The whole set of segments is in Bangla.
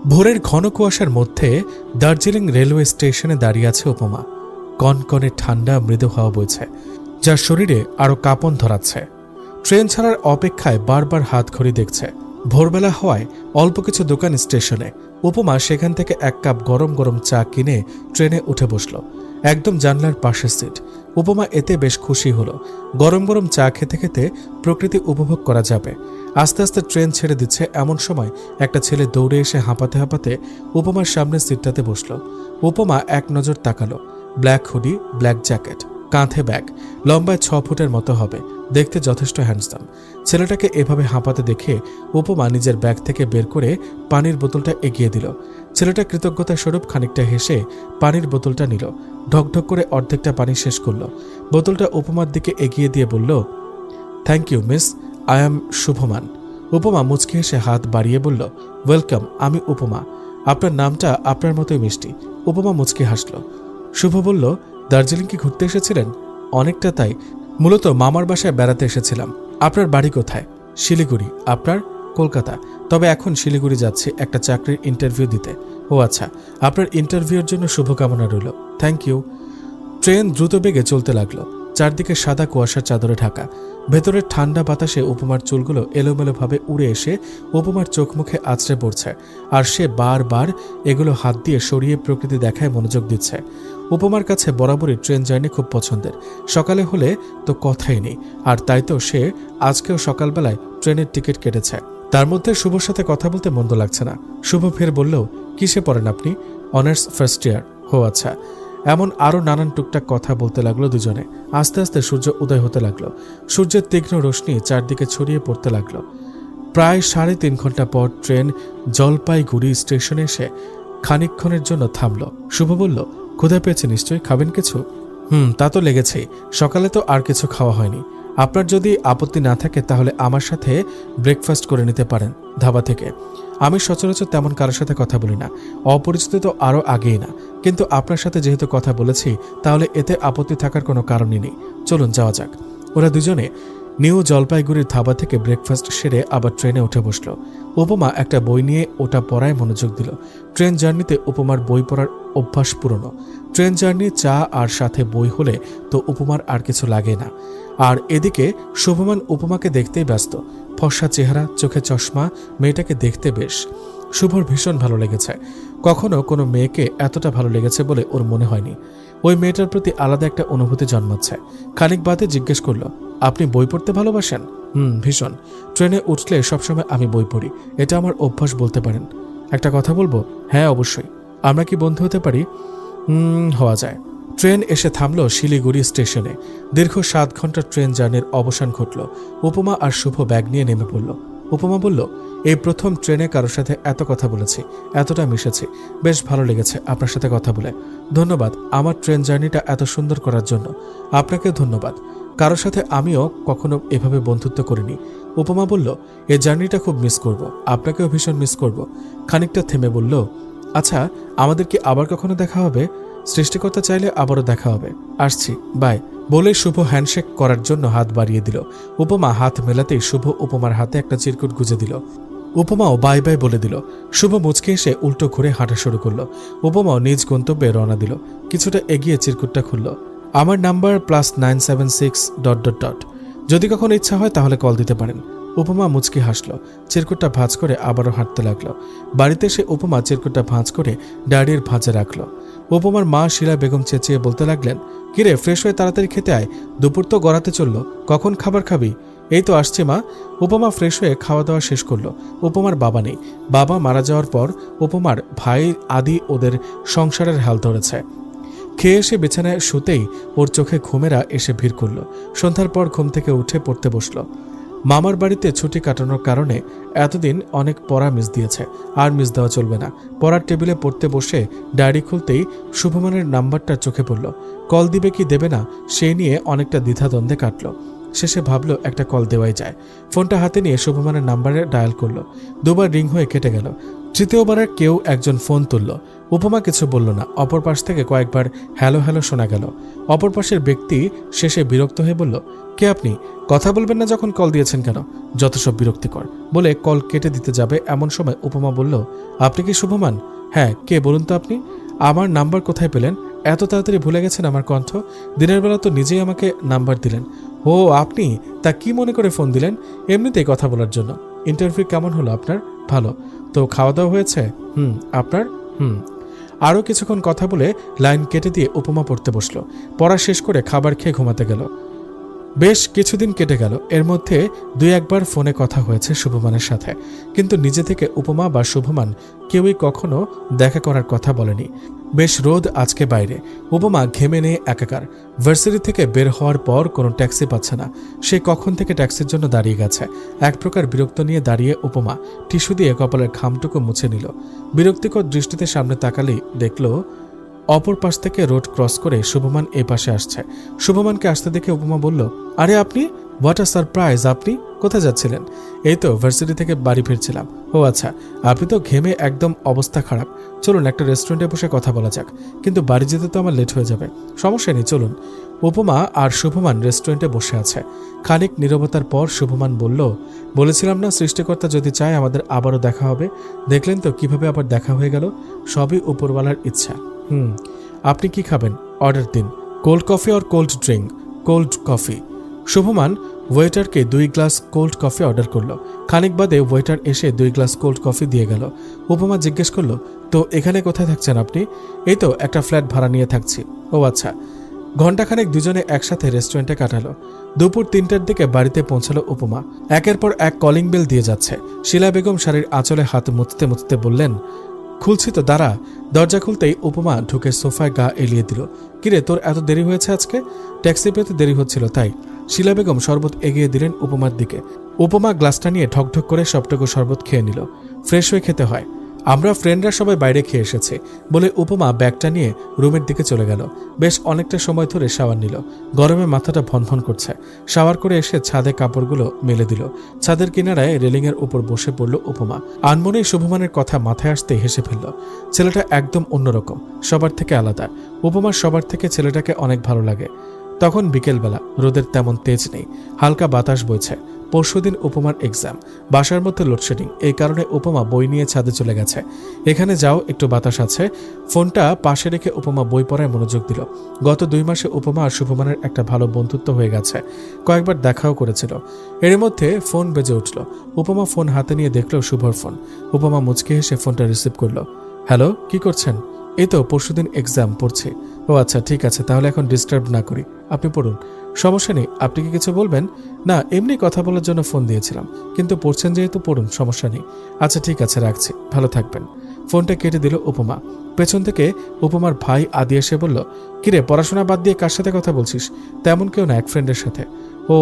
ভোরের ঘন কুয়াশার মধ্যে দার্জিলিং রেলওয়ে স্টেশনে দাঁড়িয়ে আছে উপমা। কনকনে ঠান্ডা মৃদু হাওয়া বইছে, যার শরীরে আরো কাঁপন ধরাচ্ছে। ট্রেন ছাড়ার অপেক্ষায় বারবার হাত ঘড়ি দেখছে। ভোরবেলা হওয়ায় অল্প কিছু দোকান স্টেশনে। উপমা সেখান থেকে এক কাপ গরম গরম চা কিনে ট্রেনে উঠে বসল। একদম জানলার পাশের সিট। উপমা এতে বেশ খুশি হলো। গরম গরম চা খেতে খেতে প্রকৃতি উপভোগ করা যাবে। আস্তে আস্তে ট্রেন ছেড়ে দিচ্ছে, এমন সময় একটা ছেলে দৌড়ে এসে হাঁপাতে হাঁপাতে উপমার সামনের সিটটাতে বসল। উপমা এক নজর তাকালো। ব্ল্যাক হুডি, ব্ল্যাক জ্যাকেট, কাঁধে ব্যাগ, লম্বায় 6 ফুটের মতো হবে, দেখতে যথেষ্ট হ্যান্ডসাম। ছেলেটাকে এভাবে হাঁপাতে দেখে উপমা নিজের ব্যাগ থেকে বের করে পানির বোতলটা এগিয়ে দিল। ছেলেটা কৃতজ্ঞতা স্বরূপ খানিকটা হেসে পানির বোতলটা নিল। ঢকঢক করে অর্ধেকটা পানি শেষ করল। বোতলটা উপমার দিকে এগিয়ে দিয়ে বলল, thank you miss, I am Shubhman. Upama মুচকি হেসে হাত বাড়িয়ে বলল, ওয়েলকাম, আমি উপমা। আপনার নামটা আপনার মতোই মিষ্টি। উপমা মুচকি হাসল। শুভ বলল, দার্জিলিং কি ঘুরতে এসেছিলেন? অনেকটা তাই, মূলত মামার বাসায় বেড়াতে এসেছিলাম। আপনার বাড়ি কোথায়? শিলিগুড়ি। আপনার? কলকাতা। তবে এখন শিলিগুড়ি যাচ্ছি একটা চাকরির ইন্টারভিউ দিতে। ও আচ্ছা, আপনার ইন্টারভিউর জন্য শুভকামনা রইল। Thank you. ট্রেন দ্রুত বেগে চলতে লাগলো। চারদিকে সাদা কুয়াশার চাদরে ঢাকা। ভেতরের ঠান্ডা বাতাসে উপমার চুলগুলো এলোমেলোভাবে উড়ে এসে উপমার চোখ মুখে আছড়ে পড়ছে, আর সে বারবার এগুলো হাত দিয়ে সরিয়ে প্রকৃতি দেখায় মনোযোগ দিচ্ছে। উপমার কাছে বরাবরই ট্রেন জার্নি খুব পছন্দের। সকালে হলে তো কথাই নেই, আর তাই তো সে আজকেও সকালবেলায় ট্রেনের টিকিট কেটেছে। তার মধ্যে শুভর সাথে কথা বলতে মন্দ লাগছে না। শুভ ফের বলল, কিসে পড়েন আপনি? Honours first year. হো আচ্ছা। এমন আরও নানান টুকটাক কথা বলতে লাগলো দুজনে। আস্তে আস্তে সূর্য উদয় হতে লাগলো। সূর্যের তীক্ষ্ণ রশ্মি চারদিকে ছড়িয়ে পড়তে লাগলো। প্রায় 3.5 ঘন্টা পর ট্রেন জলপাইগুড়ি স্টেশনে এসে খানিকক্ষণের জন্য থামল। শুভ বলল, ক্ষুধা পেয়েছে নিশ্চয়ই, খাবেন কিছু? তা তো লেগেছেই। সকালে তো আর কিছু খাওয়া হয়নি। আপনার যদি আপত্তি না থাকে তাহলে আমার সাথে ব্রেকফাস্ট করে নিতে পারেন ধাবা থেকে। আমি সচরাচর তেমন কারোর সাথে কথা বলি না, অপরিচিত তো আরও আগেই না, কিন্তু আপনার সাথে যেহেতু কথা বলেছি তাহলে এতে আপত্তি থাকার কোনো কারণই নেই। চলুন যাওয়া যাক। ওরা দুজনে নিউ জলপাইগুড়ির ধাবা থেকে ব্রেকফাস্ট সেরে আবার ট্রেনে উঠে বসল। উপমা একটা বই নিয়ে ওটা পড়ায় মনোযোগ দিল। ট্রেন জার্নিতে উপমার বই পড়ার অভ্যাস পুরনো। ট্রেন জার্নি, চা আর সাথে বই হলে তো উপমার আর কিছু লাগে না। আর এদিকে শুভমান উপমাকে দেখতেই ব্যস্ত। ফর্সা চেহারা, চোখে চশমা, মেয়েটাকে দেখতে বেশ। শুভর ভীষণ ভালো লেগেছে। কখনো কোনো মেয়েকে এতটা ভালো লেগেছে বলে ওর মনে হয়নি। ওই মেয়েটার প্রতি আলাদা একটা অনুভূতি জন্মাচ্ছে। খানিক বাদে জিজ্ঞেস করলো, আপনি বই পড়তে ভালোবাসেন? ভীষণ। ট্রেনে উঠলে সবসময় আমি বই পড়ি, এটা আমার অভ্যাস বলতে পারেন। একটা কথা বলবো? হ্যাঁ অবশ্যই। আমরা কি বন্ধু হতে পারি? হওয়া যায়। ট্রেন এসে থামল শিলিগুড়ি স্টেশনে। দীর্ঘ 7 ঘন্টার ট্রেন জার্নির অবসান ঘটল। উপমা আর শুভ ব্যাগ নিয়ে নেমে পড়ল। উপমা বলল, এই প্রথম ট্রেনে কারোর সাথে এত কথা বলেছি, এতটা মিশেছি। বেশ ভালো লেগেছে আপনার সাথে কথা বলে। ধন্যবাদ আমার ট্রেন জার্নিটা এত সুন্দর করার জন্য। আপনাকে ধন্যবাদ। কারোর সাথে আমিও কখনো এভাবে বন্ধুত্ব করিনি। উপমা বলল, এই জার্নিটা খুব মিস করব, আপনাকেও ভীষণ মিস করব। খানিকটা থেমে বলল, আচ্ছা আমাদের কি আবার কখনো দেখা হবে? সৃষ্টিকর্তা চাইলে আবারও দেখা হবে। আসছি, বাই। বলে শুভ হ্যান্ডশেক করার জন্য হাত বাড়িয়ে দিল। উপমা হাত মেলাতেই শুভ উপমার হাতে একটা চিরকুট গুজে দিল। উপমাও বাই বাই বলে দিল। শুভ মুচকে এসে উল্টো ঘুরে হাঁটা শুরু করলো। উপমাও নিজ গন্তব্যে রওনা দিল। কিছুটা এগিয়ে চিরকুটটা খুলল। আমার নাম্বার +976... যদি কখনো ইচ্ছা হয় তাহলে কল দিতে পারেন। উপমা মুচকি হাসল। চিরকুটটা ভাঁজ করে আবারও হাঁটতে লাগলো। বাড়িতে এসে উপমা চিরকুটটা ভাঁজ করে ডায়েরির ভাঁজে রাখল। উপমার মা শিলা বেগম চেঁচিয়ে বলতে লাগলেন, কিরে ফ্রেশ হয়ে তাড়াতাড়ি খেতে আয়, দুপুর তো গড়াতে চললো, কখন খাবার খাবি? এই তো আসছে মা। উপমা ফ্রেশ হয়ে খাওয়া দাওয়া শেষ করলো। উপমার বাবা নেই। বাবা মারা যাওয়ার পর উপমার ভাই আদি ওদের সংসারের হাল ধরেছে। খেয়ে এসে বিছানায় শুতেই ওর চোখে ঘুমেরা এসে ভিড় করল। সন্ধ্যার পর ঘুম থেকে উঠে পড়তে বসল। মামার বাড়িতে ছুটি কাটানোর কারণে এতদিন অনেক পড়া মিস দিয়েছে, আর মিস দেওয়া চলবে না। পড়ার টেবিলে পড়তে বসে ডায়েরি খুলতেই শুভমানের নাম্বারটা চোখে পড়ল। কল দিবে কি দেবে না সে নিয়ে অনেকটা দ্বিধাদ্বন্দ্বে কাটল। শেষে ভাবল একটা কল দেওয়াই যায়। ফোনটা হাতে নিয়ে শুভমানের নাম্বারে ডায়াল করল। 2বার রিং হয়ে কেটে গেল। তৃতীয়বারের কেউ একজন ফোন তুলল। উপমা কিছু বলল না। অপর পাশ থেকে কয়েকবার হ্যালো হ্যালো শোনা গেল। অপর পাশের ব্যক্তি শেষে বিরক্ত হয়ে বলল, কে আপনি? কথা বলবেন না যখন কল দিয়েছেন কেন? যত সব বিরক্তিকর বলে কল কেটে দিতে যাবে এমন সময় উপমা বলল, আপনি কি শুভমান? হ্যাঁ, কে বলুন তো আপনি? আমার নাম্বার কোথায় পেলেন? এত তাড়াতাড়ি ভুলে গেছেন আমার কণ্ঠ? দিনের বেলা তো নিজেই আমাকে নাম্বার দিলেন। ও আপনি? তা কি মনে করে ফোন দিলেন? এমনিতেই কথা বলার জন্য। ইন্টারভিউ কেমন হলো আপনার? ভালো। তো খাওয়া দাওয়া হয়েছে? আপনার? আরও কিছুক্ষণ কথা বলে লাইন কেটে দিয়ে উপমা পড়তে বসলো। পড়া শেষ করে খাবার খেয়ে ঘুমাতে গেল। বেশ কিছুদিন কেটে গেল। এর মধ্যে দুই একবার ফোনে কথা হয়েছে শুভমানের সাথে, কিন্তু নিজে থেকে উপমা বা শুভমান কেউই কখনো দেখা করার কথা বলেনি। বেশ রোদ আজকে বাইরে। উপমা ঘেমে নিয়ে একাকার। ভার্সিটি থেকে বের হওয়ার পর কোনো ট্যাক্সি পাচ্ছে না। সে কখন থেকে ট্যাক্সির জন্য দাঁড়িয়ে গেছে। এক প্রকার বিরক্ত নিয়ে দাঁড়িয়ে উপমা টিস্যু দিয়ে কপালের ঘামটুকু মুছে নিল। বিরক্তিকর দৃষ্টিতে সামনে তাকালেই দেখল অপর পাশ থেকে রোড ক্রস করে শুভমান এই পাশে আসছে। শুভমানকে আসতে দেখে উপমা বলল, আরে আপনি? What a surprise! আপনি কোথায় যাচ্ছিলেন? এই তো ভার্সিটি থেকে বাড়ি ফিরছিলাম। ও আচ্ছা, আপনি তো ঘেমে একদম অবস্থা খারাপ। চলুন একটা রেস্টুরেন্টে বসে কথা বলা যাক। কিন্তু বাড়ি যেতে তো আমার লেট হয়ে যাবে। সমস্যা নেই, চলুন। উপমা আর শুভমান রেস্টুরেন্টে বসে আছে। খানিক নীরবতার পর শুভমান বলল, বলেছিলাম না সৃষ্টিকর্তা যদি চায় আমাদের আবারও দেখা হবে। দেখলেন তো কিভাবে আবার দেখা হয়ে গেল। সবই উপরওয়ালার ইচ্ছা। আপনি কি খাবেন? অর্ডার দিন। কোল্ড কফি আর cold drink? Cold coffee. Shubman ওয়েটারকে 2 গ্লাস কোল্ড কফি অর্ডার করলো। খানিক বাদে ওয়েটার এসে 2 গ্লাস কোল্ড কফি দিয়ে গেল। উপমা জিজ্ঞেস করলো, তো এখানে কোথায় থাকছেন আপনি? এই তো একটা ফ্ল্যাট ভাড়া নিয়ে থাকছি। ও আচ্ছা। ঘণ্টাখানেক দুজনে একসাথে রেস্টুরেন্টে কাটালো। দুপুর 3টার দিকে বাড়িতে পৌঁছালো উপমা। একের পর এক কলিং বেল দিয়ে যাচ্ছে। শিলা বেগম শাড়ির আঁচলে হাত মুছতে মুছতে বললেন, খুলছি তো, দাঁড়া। দরজা খুলতেই উপমা ঢুকে সোফায় গা এলিয়ে দিল। কিরে, তোর এত দেরি হয়েছে আজকে? ট্যাক্সি পেতে দেরি হচ্ছিল তাই। শিলা বেগম শরবত এগিয়ে দিলেন উপমার দিকে। উপমা গ্লাসটা নিয়ে ঢকঢক করে সবটুকু শরবত খেয়ে নিল। ফ্রেশ হয়ে খেতে হয়। আমরা ফ্রেন্ডরা সবাই বাইরে খেয়ে এসেছে বলে উপমা ব্যাগটা নিয়ে রুমের দিকে চলে গেল। বেশ অনেকটা সময় ধরে শাওয়ার নিল। গরমে মাথাটা ভনভন করছে। শাওয়ার করে এসে ছাদে কাপড়গুলো মেলে দিল। ছাদের কিনারায় রেলিংয়ের উপর বসে পড়ল উপমা। আনমনেই শুভমানের কথা মাথায় আসতে হেসে ফেলল। ছেলেটা একদম অন্যরকম, সবার থেকে আলাদা। উপমার সবার থেকে ছেলেটাকে অনেক ভালো লাগে। তখন বিকেলবেলা, রোদের তেমন তেজ নেই, হালকা বাতাস বইছে। পরশুদিন উপমার এক্সাম। বাসার মধ্যে লোডশেডিং, এই কারণে উপমা বই নিয়ে ছাদে চলে গেছে। এখানে যাও, একটু বাতাস আছে। ফোনটা পাশে রেখে উপমা বই পড়ায় মনোযোগ দিল। গত 2 মাসে উপমা আর শুভমানের একটা ভালো বন্ধুত্ব হয়ে গেছে। কয়েকবার দেখাও করেছিল। এর মধ্যে ফোন বেজে উঠল। উপমা ফোন হাতে নিয়ে দেখল শুভর ফোন। উপমা মুচকে হেসে ফোনটা রিসিভ করল। হ্যালো, কি করছেন? এই তো পরশুদিন এক্সাম পড়ছি। ও আচ্ছা, ঠিক আছে, তাহলে এখন ডিস্টার্ব না করি, আপনি পড়ুন। সমস্যা নেই। আপনি কি কিছু বলবেন? না, এমনি কথা বলার জন্য ফোন দিয়েছিলাম, কিন্তু পড়ছেন যেহেতু পড়ুন, সমস্যা নেই। আচ্ছা ঠিক আছে, রাখছি, ভালো থাকবেন। ফোনটা কেটে দিল উপমা। পেছন থেকে উপমার ভাই আদি এসে বলল, কিরে, পড়াশোনা বাদ দিয়ে কার সাথে কথা বলছিস? তেমন কেউ না, এক ফ্রেন্ডের সাথে। ও,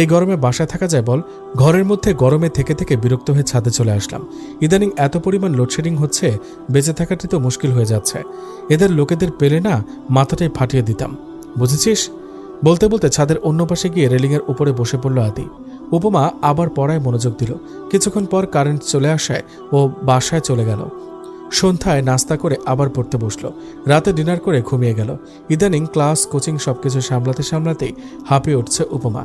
এই গরমে বাসায় থাকা যায় বল? ঘরের মধ্যে গরমে থেকে থেকে বিরক্ত হয়ে ছাদে চলে আসলাম। ইদানিং এত পরিমাণ লোডশেডিং হচ্ছে, বেঁচে থাকাটি তো মুশকিল হয়ে যাচ্ছে। এদের লোকেদের পেলে না মাথাটাই ফাটিয়ে দিতাম, বুঝেছিস? বলতে বলতে ছাদের অন্য পাশে গিয়ে রেলিংয়ের উপরে বসে পড়ল আদি। উপমা আবার পড়ায় মনোযোগ দিল। কিছুক্ষণ পর কারেন্ট চলে আসায় ও বাসায় চলে গেল। সন্ধ্যায় নাস্তা করে আবার পড়তে বসলো। রাতে ডিনার করে ঘুমিয়ে গেল। ইদানিং ক্লাস, কোচিং সবকিছু সামলাতে সামলাতেই হাঁপিয়ে উঠছে উপমা।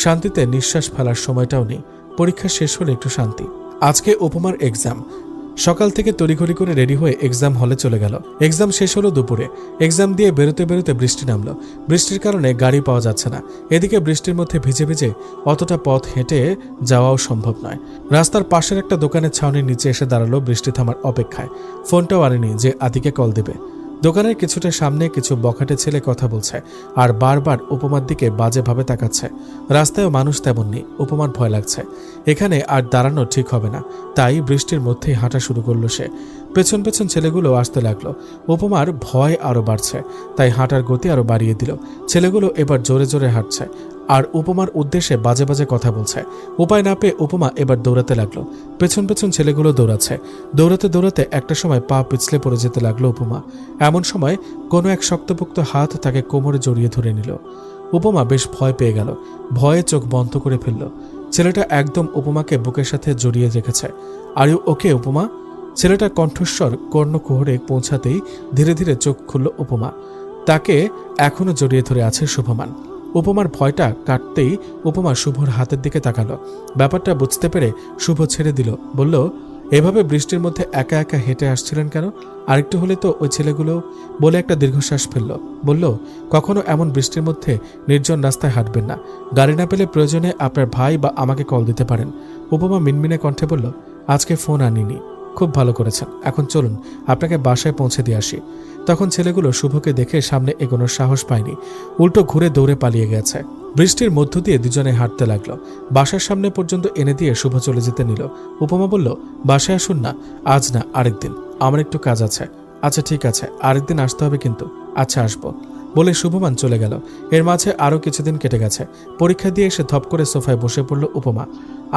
শান্তিতে নিঃশ্বাস ফেলার সময়টাও নেই। পরীক্ষা শেষ হলে একটু শান্তি। আজকে উপমার এক্সাম। সকাল থেকে তড়িঘড়ি করে রেডি হয়ে এক্সাম হলে চলে গেল। এক্সাম শেষ হলো দুপুরে। এক্সাম দিয়ে বেরোতে বেরোতে বৃষ্টি নামলো। বৃষ্টির কারণে গাড়ি পাওয়া যাচ্ছে না। এদিকে বৃষ্টির মধ্যে ভিজে ভিজে অতটা পথ হেঁটে যাওয়াও সম্ভব নয়। রাস্তার পাশের একটা দোকানের ছাউনির নিচে এসে দাঁড়ালো বৃষ্টি থামার অপেক্ষায়। ফোনটাও আনেনি যে আদিকে কল দেবে। দোকানের কিছুটা সামনে কিছু বখাটে ছেলে কথা বলছে আর বারবার উপমার দিকে বাজেভাবে তাকাচ্ছে। রাস্তায়ও মানুষ তেমন নেই। উপমার ভয় লাগছে। এখানে আর দাঁড়ানো ঠিক হবে না, তাই বৃষ্টির মধ্যেই হাঁটা শুরু করলো সে। পেছন পেছন ছেলেগুলো আসতে লাগলো। উপমার ভয় আরো বাড়ছে, তাই হাঁটার গতি আরো বাড়িয়ে দিল। ছেলেগুলো এবার জোরে জোরে হাঁটছে আর উপমার উদ্দেশ্যে বাজে বাজে কথা বলছে। উপায় না পেয়ে উপমা এবার দৌড়াতে লাগলো। পেছন পেছন ছেলেগুলো দৌড়াচ্ছে। দৌড়াতে দৌড়াতে একটা সময় পা পিছলে পড়ে যেতে লাগলো উপমা। এমন সময় কোনো এক শক্তপোক্ত হাত তাকে কোমরে জড়িয়ে ধরে নিল। উপমা বেশ ভয় পেয়ে গেল। ভয়ে চোখ বন্ধ করে ফেলল। ছেলেটা একদম উপমাকে বুকের সাথে জড়িয়ে রেখেছে। আর ইউ ওকে উপমা? ছেলেটার কণ্ঠস্বর কর্ণকুহরে পৌঁছাতেই ধীরে ধীরে চোখ খুলল উপমা। তাকে এখনো জড়িয়ে ধরে আছে শুভমান। উপমার ভয়টা কাটতেই উপমা শুভর হাতের দিকে তাকালো। ব্যাপারটা বুঝতে পেরে শুভ ছেড়ে দিল, বলল, এভাবে বৃষ্টির মধ্যে একা একা হেঁটে আসছিলেন কেন? আরেকটু হলে তো ওই ছেলেগুলো। বলে একটা দীর্ঘশ্বাস ফেলল, বলল, কখনো এমন বৃষ্টির মধ্যে নির্জন রাস্তায় হাঁটবেন না। গাড়ি না পেলে প্রয়োজনে আপনার ভাই বা আমাকে কল দিতে পারেন। উপমা মিনমিনে কণ্ঠে বলল, আজকে ফোন আনিনি। খুব ভালো করেছেন, এখন চলুন আপনাকে বাসায় পৌঁছে দিয়ে আসি। তখন ছেলেগুলো শুভকে দেখে সামনে এগোনোর সাহস পায়নি, উল্টো ঘুরে দৌড়ে পালিয়ে গেছে। বৃষ্টির মধ্য দিয়ে দুজনে হাঁটতে লাগলো। বাসার সামনে পর্যন্ত এনে দিয়ে শুভ চলে যেতে নিল। উপমা বলল, বাসায় আসুন না, আজ না আরেকদিন, আমার একটু কাজ আছে। আচ্ছা ঠিক আছে, আরেকদিন আসতে হবে কিন্তু। আচ্ছা আসবো বলে শুভমান চলে গেল। এর মাঝে আরও কিছুদিন কেটে গেছে। পরীক্ষা দিয়ে এসে ধপ করে সোফায় বসে পড়ল উপমা।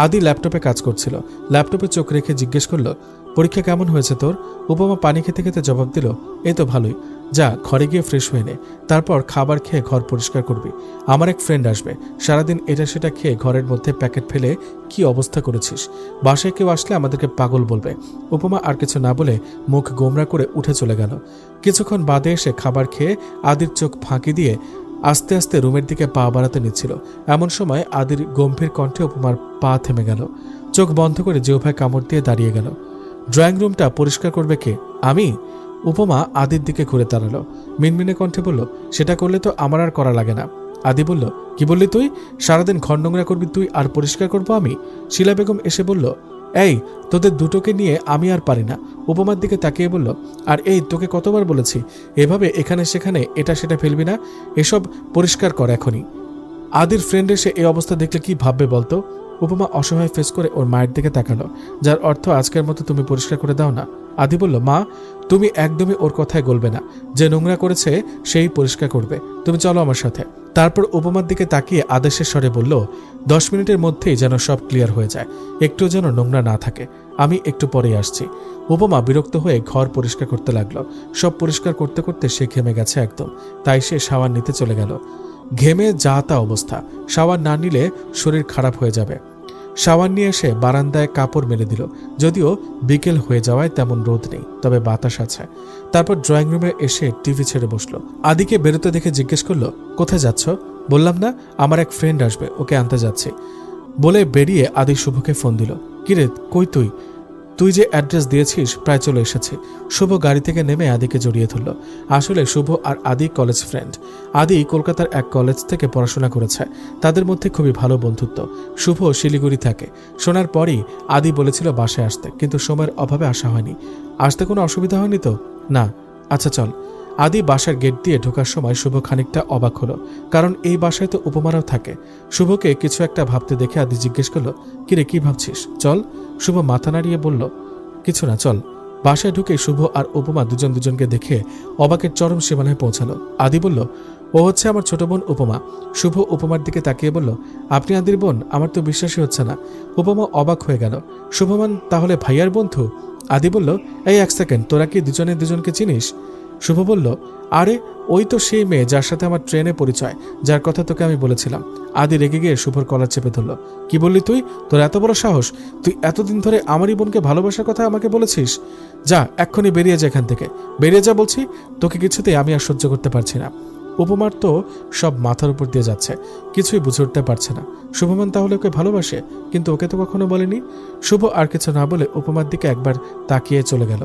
আদি ল্যাপটপে কাজ করছিল। ল্যাপটপে চোখ রেখে জিজ্ঞেস করলো, পরীক্ষা কেমন হয়েছে তোর? উপমা পানি খেতে খেতে জবাব দিল, এই তো ভালোই। যা ঘরে গিয়ে ফ্রেশ হয়ে নে, তারপর খাবার খেয়ে ঘর পরিষ্কার করবি। আমার এক ফ্রেন্ড আসবে, সারাদিন এটা সেটা খেয়ে ঘরের মধ্যে প্যাকেট ফেলে কি অবস্থা করেছিস। বাসায় কেউ আসলে আমাদেরকে পাগল বলবে। উপমা আর কিছু না বলে মুখ গোমরা করে উঠে চলে গেল। কিছুক্ষণ বাদে এসে খাবার খেয়ে আদির চোখ ফাঁকি দিয়ে আস্তে আস্তে রুমের দিকে পা বাড়াতে নিচ্ছিল। এমন সময় আদির গম্ভীর কণ্ঠে উপমার পা থেমে গেল। চোখ বন্ধ করে জিহ্বায় কামড় দিয়ে দাঁড়িয়ে গেল। ড্রয়িং রুমটা পরিষ্কার করবে কে? আমি। উপমা আদির দিকে ঘুরে দাঁড়ালো, মিনমিনে কণ্ঠে বলল, সেটা করলে তো আমার আর করা লাগে না। আদি বলল, কি বললি তুই? সারাদিন ঘর নোংরা করবি তুই আর পরিষ্কার করবো আমি? শিলা বেগম এসে বলল, এই তোদের দুটোকে নিয়ে আমি আর পারি না। উপমার দিকে তাকিয়ে বলল, আর এই তোকে কতবার বলেছি এভাবে এখানে সেখানে এটা সেটা ফেলবি না, এসব পরিষ্কার কর এখনই। আদির ফ্রেন্ড এসে এই অবস্থা দেখলে কি ভাববে বলতো? উপমা অসহায় ফেস করে ওর মায়ের দিকে তাকালো, যার অর্থ আজকের মতো তুমি পরিষ্কার করে দাও না। আদি বলল, মা তুমি একদমই ওর কথায় গলবে না, যে নোংরা করেছে সেই পরিষ্কার করবে, তুমি চলো আমার সাথে। তারপর উপমার দিকে তাকিয়ে আদেশের স্বরে বলল, 10 মিনিটের মধ্যেই যেন সব ক্লিয়ার হয়ে যায়, একটু যেন নোংরা না থাকে, আমি একটু পরেই আসছি। উপমা বিরক্ত হয়ে ঘর পরিষ্কার করতে লাগলো। সব পরিষ্কার করতে করতে সে ঘেমে গেছে একদম, তাই সে শাওয়ার নিতে চলে গেল। ঘেমে যা তা অবস্থা, শাওয়ার না নিলে শরীর খারাপ হয়ে যাবে। শাওয়ার নিয়ে এসে বারান্দায় কাপড় মেলে দিল। যদিও বিকেল হয়ে যাওয়ায় তেমন রোদ নেই, তবে বাতাস আছে। তারপর ড্রয়িং রুমে এসে টিভি ছেড়ে বসলো। আদিকে বেরোতে দেখে জিজ্ঞেস করলো, কোথায় যাচ্ছ? বললাম না আমার এক ফ্রেন্ড আসবে, ওকে আনতে যাচ্ছি বলে বেরিয়ে আদি শুভকে ফোন দিল। কিরে কই তুই? তুই যে অ্যাড্রেস দিয়েছিস প্রায় চলে এসেছি। শুভ গাড়ি থেকে নেমে আদিকে জড়িয়ে ধরল। আসলে শুভ আর আদি কলেজ ফ্রেন্ড। আদি কলকাতার এক কলেজ থেকে পড়াশোনা করেছে, তাদের মধ্যে খুবই ভালো বন্ধুত্ব। শুভ শিলিগুড়ি থাকে। শোনার পরই আদি বলেছিল বাসায় আসতে, কিন্তু সময়ের অভাবে আসা হয়নি। আসতে কোনো অসুবিধা হয়নি তো? না। আচ্ছা চল। আদি বাসার গেট দিয়ে ঢোকার সময় শুভ খানিকটা অবাক হলো, কারণ এই বাসায় তো উপমারাও থাকে। শুভকে কিছু একটা ভাবতে দেখে আদি জিজ্ঞেস করলো, কিরে কি ভাবছিস? চল। শুভ মাথা নাড়িয়ে বলল, কিছু না, চল। বাসায় ঢুকে শুভ আর উপমা দুজন দুজনকে দেখে অবাকের চরম সীমানায় পৌঁছালো। আদি বলল, ও হচ্ছে আমার ছোট বোন উপমা। শুভ উপমার দিকে তাকিয়ে বলল, আপনি আদির বোন? আমার তো বিশ্বাসই হচ্ছে না। উপমা অবাক হয়ে গেল। শুভমান তাহলে ভাইয়ার বন্ধু? আদি বলল, এই এক সেকেন্ড, তোরা কি দুজনে দুজনকে চিনিস? শুভ বলল, আরে ওই তো সেই মেয়ে যার সাথে আমার ট্রেনে পরিচয়, যার কথা তোকে আমি বলেছিলাম। আদি রেগে গিয়ে শুভর কলার চেপে ধরল। কি বললি তুই? তোর এত বড় সাহস? তুই এতদিন ধরে আমারই বোনকে ভালোবাসার কথা আমাকে বলেছিস? যা এক্ষুনি বেরিয়ে যা এখান থেকে, বেরিয়ে যা বলছি। তোকে কিছুতেই আমি আর সহ্য করতে পারছি না। উপমার তো সব মাথার উপর দিয়ে যাচ্ছে, কিছুই বুঝে উঠতে পারছে না। শুভমান তাহলে ওকে ভালোবাসে, কিন্তু ওকে তো কখনো বলেনি। শুভ আর কিছু না বলে উপমার দিকে একবার তাকিয়ে চলে গেল।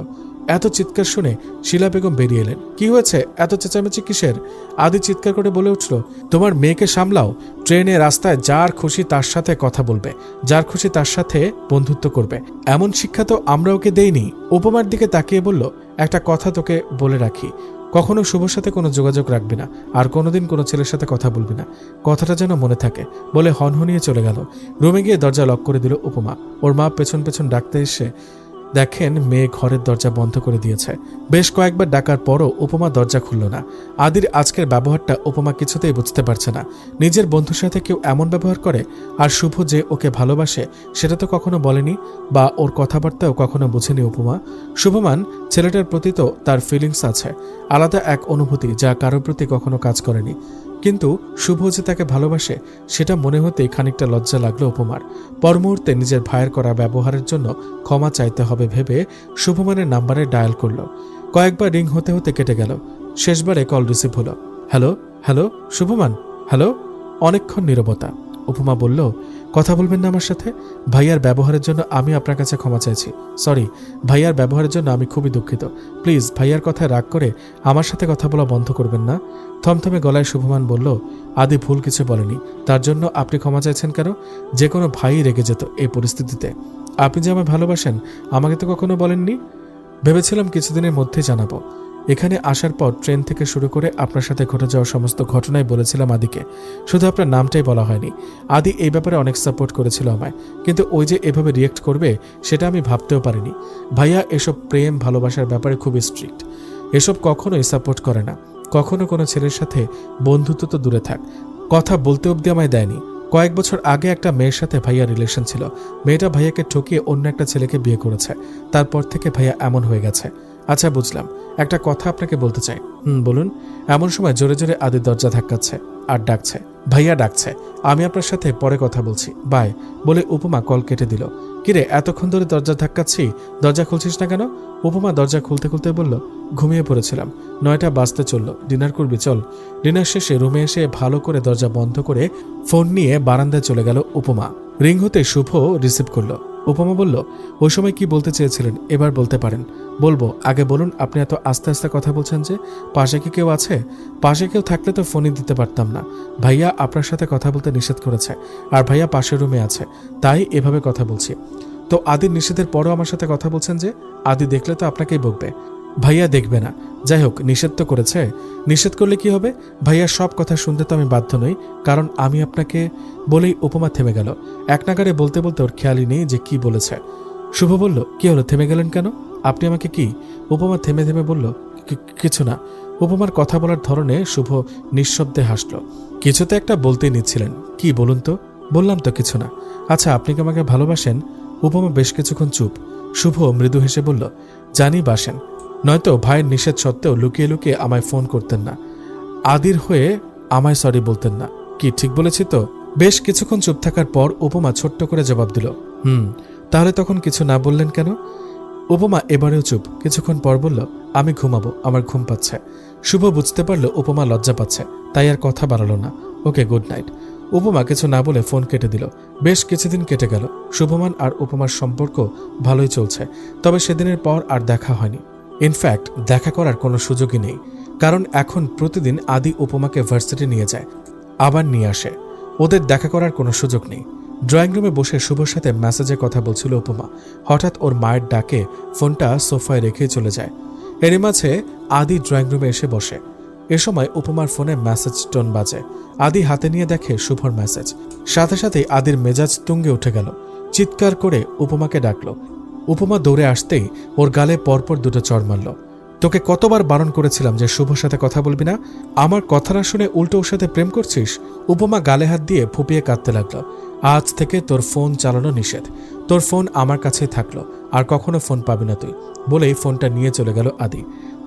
এত চিৎকার শুনে শিলা বেগম বেরিয়ে এলেন। কি হয়েছে? এত চেঁচামেচি কিসের? আদি চিৎকার করে বলে উঠল, তোমার মেয়েকে সামলাও। ট্রেনে রাস্তায় যার খুশি তার সাথে কথা বলবে, যার খুশি তার সাথে বন্ধুত্ব করবে, এমন শিক্ষা তো আমরা ওকে দেইনি। উপমার দিকে তাকিয়ে বলল, একটা কথা তোকে বলে রাখি, কখনো শুভর সাথে কোনো যোগাযোগ রাখবি না, আর কোনোদিন কোনো ছেলের সাথে কথা বলবি না, কথাটা যেন মনে থাকে বলে হনহনিয়ে চলে গেল। রুমে গিয়ে দরজা লক করে দিল উপমা। ওর মা পেছন পেছন ডাকতে এসে দেখেন মেয়ে ঘরের দরজা বন্ধ করে দিয়েছে। বেশ কয়েকবার ডাকার পরও উপমা দরজা খুলল না। আদির আজকের ব্যবহারটা উপমা কিছুতেই বুঝতে পারছে না। নিজের বন্ধুর সাথে কেউ এমন ব্যবহার করে? আর শুভ যে ওকে ভালোবাসে সেটা তো কখনো বলেনি, বা ওর কথাবার্তাও কখনো বুঝেনি উপমা। শুভমান ছেলেটার প্রতি তো তার ফিলিংস আছে, আলাদা এক অনুভূতি যা কারোর প্রতি কখনো কাজ করেনি। কিন্তু শুভ যে তাকে ভালোবাসে সেটা মনে হতেই খানিকটা লজ্জা লাগলো উপমার। পর মুহূর্তে নিজের ভাইয়ের করা ব্যবহারের জন্য ক্ষমা চাইতে হবে ভেবে শুভমানের নাম্বারে ডায়াল করল। কয়েকবার রিং হতে হতে কেটে গেল। শেষবারে কল রিসিভ হলো। Hello hello Shubman, hello. অনেকক্ষণ নীরবতা। উপমা বলল, কথা বলবেন না আমার সাথে? ভাইয়ার ব্যবহারের জন্য আমি আপনার কাছে ক্ষমা চাইছি। সরি, ভাইয়ার ব্যবহারের জন্য আমি খুবই দুঃখিত। প্লিজ ভাইয়ার কথায় রাগ করে আমার সাথে কথা বলা বন্ধ করবেন না। থমথমে গলায় শুভমান বলল, আদি ভুল কিছু বলেনি, তার জন্য আপনি ক্ষমা চাইছেন কেন? যে কোনো ভাই রেগে যেত এই পরিস্থিতিতে। আপনি যে আমায় ভালোবাসেন আমাকে তো কখনো বলেননি। ভেবেছিলাম কিছুদিনের মধ্যেই জানাবো। এখানে আসার পর ট্রেন থেকে শুরু করে আপনার সাথে ঘটে যাওয়া সমস্ত ঘটনাই বলেছিলাম আদিকে, শুধু আপনার নামটাই বলা হয়নি। আদি এই ব্যাপারে অনেক সাপোর্ট করেছিল আমায়, কিন্তু ওই যে এভাবে রিয়েক্ট করবে সেটা আমি ভাবতেও পারিনি। ভাইয়া এসব প্রেম ভালোবাসার ব্যাপারে খুবই স্ট্রিক্ট, এসব কখনোই সাপোর্ট করে না। কখনো কোনো ছেলের সাথে বন্ধুত্ব তো দূরে থাক, কথা বলতে অব্দি আমায় দেয়নি। কয়েক বছর আগে একটা মেয়ের সাথে ভাইয়া রিলেশন ছিল, মেয়েটা ভাইয়াকে ঠকিয়ে অন্য একটা ছেলেকে বিয়ে করেছে। তারপর থেকে ভাইয়া এমন হয়ে গেছে। আচ্ছা বুঝলাম, একটা কথা আপনাকে বলতে চাই। বলুন। এমন সময় জোরে জোরে আদির দরজা ধাক্কাচ্ছে আর ডাকছে, ভাইয়া ডাকছে। আমি আপনার সাথে পরে কথা বলছি, বাই বলে উপমা কল কেটে দিল। কিরে, এতক্ষণ ধরে দরজা ধাক্কাচ্ছি, দরজা খুলছিস না কেন? উপমা দরজা খুলতে খুলতে বলল, ঘুমিয়ে পড়েছিলাম, 9টা বাজতে চলল, ডিনার করবি চল। ডিনার শেষে রুমে এসে ভালো করে দরজা বন্ধ করে ফোন নিয়ে বারান্দায় চলে গেল উপমা। রিং হতে শুভ রিসিভ করলো। উপমা বলল, ওই সময় কি বলতে চেয়েছিলেন এবার বলতে পারেন। বলবো, আগে বলুন আপনি এত আস্তে আস্তে কথা বলছেন যে? পাশে কি কেউ আছে? পাশে কেউ থাকলে তো ফোনই দিতে পারতাম না। ভাইয়া আপনার সাথে কথা বলতে নিষেধ করেছে, আর ভাইয়া পাশের রুমে আছে, তাই এভাবে কথা বলছি। তো আদির নিষেধের পরও আমার সাথে কথা বলছেন যে? আদি দেখলে তো আপনাকেই বকবে। ভাইয়া দেখবে না, যাই হোক নিষেধ তো করেছে। নিষেধ করলে কি হবে? ভাইয়ার সব কথা শুনতে তো আমি বাধ্য নই, কারণ আমি আপনাকে। বলেই উপমা থেমে গেল। এক নাগারে বলতে বলতে ওর খেয়ালই নেই যে কি বলেছে। শুভ বলল, কি হলো, থেমে গেলেন কেন? আপনি আমাকে কি? উপমা থেমে থেমে বলল, কিছু না। উপমার কথা বলার ধরনে শুভ নিঃশব্দে হাসল। কিছু তো একটা বলতেই নিচ্ছিলেন, কি বলুন তো? বললাম তো কিছু না। আচ্ছা আপনি কি আমাকে ভালোবাসেন? উপমা বেশ কিছুক্ষণ চুপ। শুভ মৃদু হেসে বলল, জানি বাসেন, নয়তো ভাইয়ের নিষেধ সত্ত্বেও লুকিয়ে লুকিয়ে আমায় ফোন করতেন না, আদির হয়ে আমায় সরি বলতেন না। কি ঠিক বলেছি তো? বেশ কিছুক্ষণ চুপ থাকার পর উপমা ছোট্ট করে জবাব দিল, তাহলে তখন কিছু না বললেন কেন? উপমা এবারেও চুপ। কিছুক্ষণ পর বলল, আমি ঘুমাবো, আমার ঘুম পাচ্ছে। শুভ বুঝতে পারল উপমা লজ্জা পাচ্ছে, তাই আর কথা বাড়ালো না। ওকে, গুড নাইট। উপমা কিছু না বলে ফোন কেটে দিল। বেশ কিছুদিন কেটে গেল। শুভমান আর উপমার সম্পর্ক ভালোই চলছে, তবে সেদিনের পর আর দেখা হয়নি। ইনফ্যাক্ট দেখা করার কোনো সুযোগই নেই, কারণ এখন প্রতিদিন আদি উপমাকে ভার্সিটি নিয়ে যায়, আবার নিয়ে আসে। ওদের দেখা করার কোনো সুযোগ নেই। ড্রয়িং রুমে বসে শুভর সাথে মেসেজে কথা বলছিল উপমা। হঠাৎ ওর মায়ের ডাকে ফোনটা সোফায় রেখে চলে যায়। এরই মাঝে আদি ড্রয়িং রুমে এসে বসে। এ সময় উপমার ফোনে মেসেজ টোন বাজে। আদি হাতে নিয়ে দেখে শুভর মেসেজ। সাথে সাথেই আদির মেজাজ তুঙ্গে উঠে গেল। চিৎকার করে উপমাকে ডাকল। উপমা দৌড়ে আসতেই ওর গালে পরপর দুটো চড় মারল। তোকে কতবার বারণ করেছিলাম যে শুভর সাথে কথা বলবি না? আমার কথা না শুনে উল্টো ওর সাথে প্রেম করছিস? উপমা গালে হাত দিয়ে ফুপিয়ে কাঁদতে লাগলো। আজ থেকে তোর ফোন চালানো নিষেধ, তোর ফোন আমার কাছেই থাকলো, আর কখনো ফোন পাবি না তুই, বলেই ফোনটা নিয়ে চলে গেল আদি।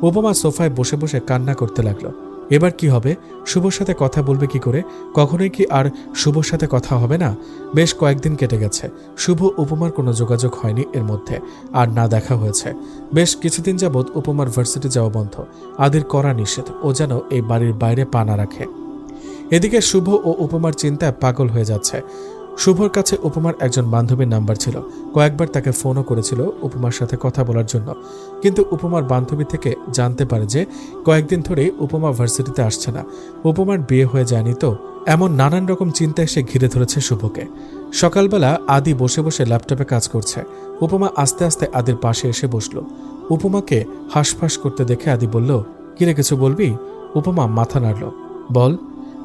উপমা সোফায় বসে বসে কান্না করতে লাগলো। এবার কি হবে? শুভর সাথে কথা বলবে কি করে? কখনোই কি আর শুভর সাথে কথা হবে না? বেশ কয়েকদিন কেটে গেছে, শুভ উপমার কোনো যোগাযোগ হয়নি এর মধ্যে, আর না দেখা হয়েছে। বেশ কিছুদিন যাবৎ উপমার ভার্সিটি যাওয়া বন্ধ। আদির করা নিষেধ, ও যেন এই বাড়ির বাইরে পা না রাখে। এদিকে শুভ ও উপমার চিন্তায় পাগল হয়ে যাচ্ছে। শুভর কাছে উপমার একজন বান্ধবীর নাম্বার ছিল, কয়েকবার তাকে ফোনও করেছিল উপমার সাথে কথা বলার জন্য, কিন্তু উপমার বান্ধবী থেকে জানতে পারে যে কয়েকদিন ধরেই উপমা ভার্সিটিতে আসছে না। উপমার বিয়ে হয়ে যায়নি তো? এমন নানান রকম চিন্তা এসে ঘিরে ধরেছে শুভকে। সকালবেলা আদি বসে বসে ল্যাপটপে কাজ করছে। উপমা আস্তে আস্তে আদির পাশে এসে বসলো। উপমাকে হাঁসফাঁস করতে দেখে আদি বলল, কিরে কিছু বলবি? উপমা মাথা নাড়ল। বল।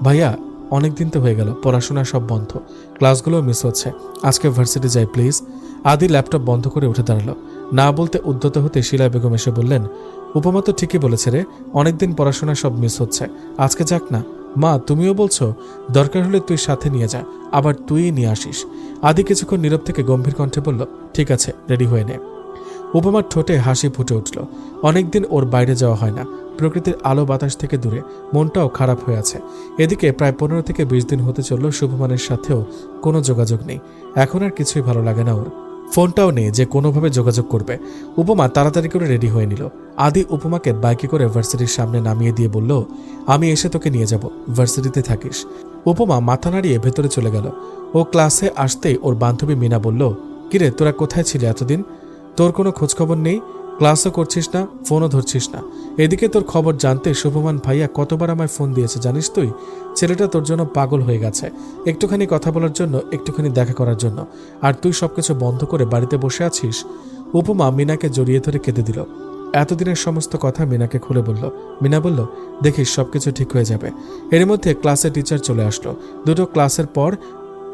ভাইয়া, অনেকদিন তো হয়ে গেল, পড়াশোনা সব বন্ধ, ক্লাসগুলোও মিস হচ্ছে, আজকে ভার্সিটি যাই প্লিজ। আদি ল্যাপটপ বন্ধ করে উঠে দাঁড়ালো। না বলতে উদ্যত হতে শিলা বেগম এসে বললেন, উপমা তো ঠিকই বলেছে রে, অনেকদিন পড়াশোনা সব মিস হচ্ছে, আজকে যাক না। মা, তুমিও বলছো? দরকার হলে তুই সাথে নিয়ে যা, আবার তুই নিয়ে আসিস। আদি কিছুক্ষণ নীরব থেকে গম্ভীর কণ্ঠে বলল, ঠিক আছে, রেডি হয়ে নে। উপমার ঠোঁটে হাসি ফুটে উঠল। অনেকদিন ওর বাইরে যাওয়া হয় না, প্রকৃতির আলো বাতাস থেকে দূরে, মনটাও খারাপ হয়ে আছে। এদিকে প্রায় 15 থেকে 20 দিন হতে চলল শুভমানের সাথেও কোনো যোগাযোগ নেই। এখন আর কিছুই ভালো লাগে না ওর। ফোনটাও নেই যে কোনোভাবে যোগাযোগ করবে। উপমা তাড়াতাড়ি করে রেডি হয়ে নিল। আদি উপমাকে বাইকে করে ভার্সিটির সামনে নামিয়ে দিয়ে বলল, আমি এসে তোকে নিয়ে যাব, ভার্সিটিতে থাকিস। উপমা মাথা নাড়িয়ে ভেতরে চলে গেল। ও ক্লাসে আসতেই ওর বান্ধবী মিনা বলল, কিরে তোরা কোথায় ছিলে এতদিন? তোর কোনো খোঁজখবর নেই, ক্লাসও করছিস না, ফোনও ধরছিস না। এদিকে তোর খবর জানতে শুভমান ভাইয়া কতবার আমায় ফোন দিয়েছে জানিস তুই? ছেলেটা তোর জন্য পাগল হয়ে গেছে, একটুখানি কথা বলার জন্য, একটুখানি দেখা করার জন্য। আর তুই সবকিছু বন্ধ করে বাড়িতে বসে আছিস। উপমা মিনাকে জড়িয়ে ধরে কেঁদে দিল। এতদিনের সমস্ত কথা মিনাকে খুলে বলল। মিনা বলল, দেখিস সবকিছু ঠিক হয়ে যাবে। এর মধ্যে ক্লাসে টিচার চলে আসলো। দুটো ক্লাসের পর